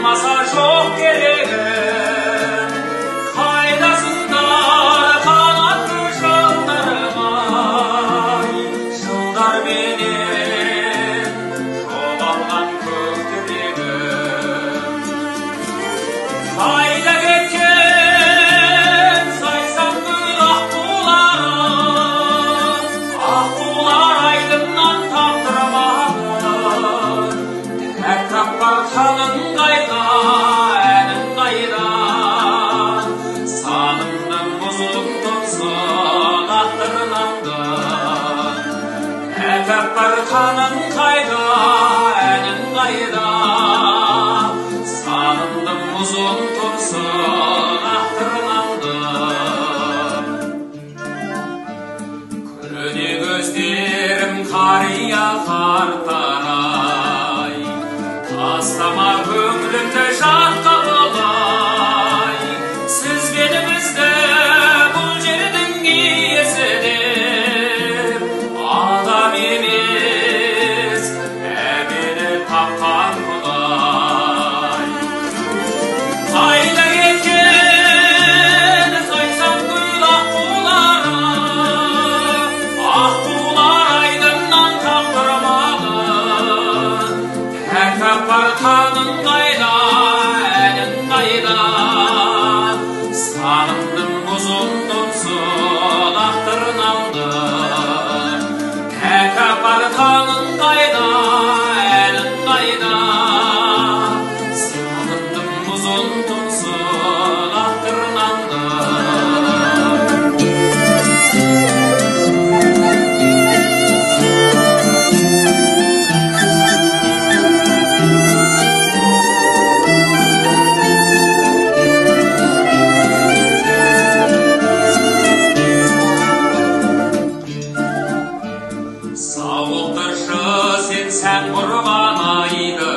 болмаса жоқ керегім, қайдасыңдар қанатты жылдарым-ай, жылдарменен жоғалған көк тірегім. Қайда кеткен сайсаңгүл аққулар айдыннан таптырмағын, тәкаппар қалың қайда, әнің қайда, санымның мұзын тұмсын ақтырнамды. Тәкаппар қалың қайда, әнің қайда, санымның мұзын тұмсын ақтырнамды. Күліне көздерім қария қартарай, тастама көңілімді жатқа болай. Сіз менімізді бұл жердің иесі деп, адам емес әмені тапқан Құдай. Қайда кеткен сайсаңгүл аққулар айдыннан таптырмағын, тәкаппар таңың қайда, әнің қайда, санымның мұзын тұмсын ақтырнамды. Тәкаппар таңың қайда, әнің қайда, санымның мұзын тұмсын ақтырнамды. Сауық тұршы сен сән құрған айды,